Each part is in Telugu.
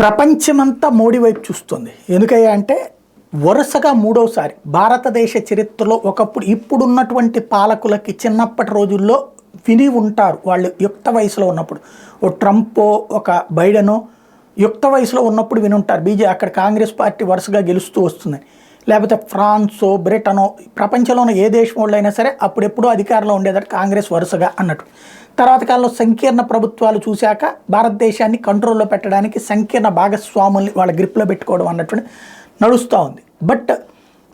ప్రపంచమంతా మోడీ వైపు చూస్తుంది. ఎందుకయ్యా అంటే వరుసగా మూడోసారి భారతదేశ చరిత్రలో ఒకప్పుడు ఇప్పుడున్నటువంటి పాలకులకి చిన్నప్పటి రోజుల్లో విని ఉంటారు. వాళ్ళు యుక్త వయసులో ఉన్నప్పుడు ఓ ట్రంపో ఒక బైడెనో యుక్త వయసులో ఉన్నప్పుడు వినుంటారు. అక్కడ కాంగ్రెస్ పార్టీ వరుసగా గెలుస్తూ వస్తుందని. లేకపోతే ఫ్రాన్సో బ్రిటనో ప్రపంచంలోని ఏ దేశం వాళ్ళైనా సరే అప్పుడెప్పుడూ అధికారంలో ఉండేదట కాంగ్రెస్ వరుసగా అన్నట్టు. తర్వాత కాలంలో సంకీర్ణ ప్రభుత్వాలు చూశాక భారతదేశాన్ని కంట్రోల్లో పెట్టడానికి సంకీర్ణ భాగస్వాముల్ని వాళ్ళ గ్రిప్లో పెట్టుకోవడం అన్నట్టు నడుస్తూ ఉంది. బట్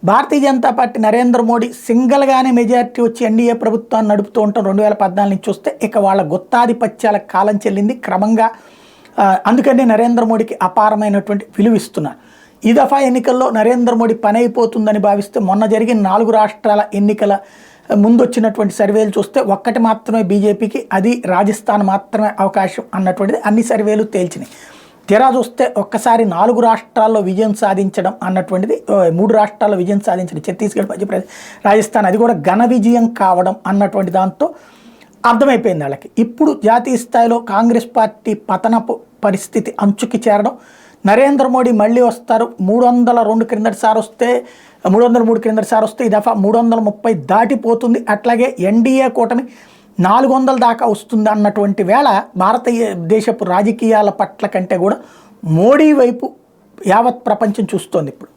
భారతీయ జనతా పార్టీ నరేంద్ర మోడీ సింగిల్గానే మెజారిటీ వచ్చి ఎన్డీఏ ప్రభుత్వాన్ని నడుపుతూ ఉంటాం 2014 నుంచి వస్తే ఇక వాళ్ళ గుత్తాధిపత్యాల కాలం చెల్లింది క్రమంగా. అందుకని నరేంద్ర మోడీకి అపారమైనటువంటి విలువ ఇస్తున్నారు. ఈ దఫా ఎన్నికల్లో నరేంద్ర మోడీ పని అయిపోతుందని భావిస్తే మొన్న జరిగిన 4 రాష్ట్రాల ఎన్నికల ముందు వచ్చినటువంటి సర్వేలు చూస్తే ఒక్కటి మాత్రమే బీజేపీకి, అది రాజస్థాన్ మాత్రమే అవకాశం అన్నటువంటిది అన్ని సర్వేలు తేల్చినాయి. తీరా చూస్తే ఒక్కసారి 4 రాష్ట్రాల్లో విజయం సాధించడం అన్నటువంటిది, 3 రాష్ట్రాల్లో విజయం సాధించడం ఛత్తీస్గఢ్, మధ్యప్రదేశ్, రాజస్థాన్, అది కూడా ఘన విజయం కావడం అన్నటువంటి దాంతో అర్థమైపోయింది వాళ్ళకి. ఇప్పుడు జాతీయ స్థాయిలో కాంగ్రెస్ పార్టీ పతనపు పరిస్థితి అంచుకి చేరడం, నరేంద్ర మోడీ మళ్ళీ వస్తారు. 302 క్రిందటిసారి వస్తే 303 క్రిందటిసారి వస్తే ఈ దఫా 330 దాటిపోతుంది. అట్లాగే ఎన్డీఏ కూటమి 400 దాకా వస్తుంది అన్నటువంటి వేళ భారతదేశపు రాజకీయాల పట్ల కంటే కూడా మోడీ వైపు యావత్ ప్రపంచం చూస్తోంది ఇప్పుడు.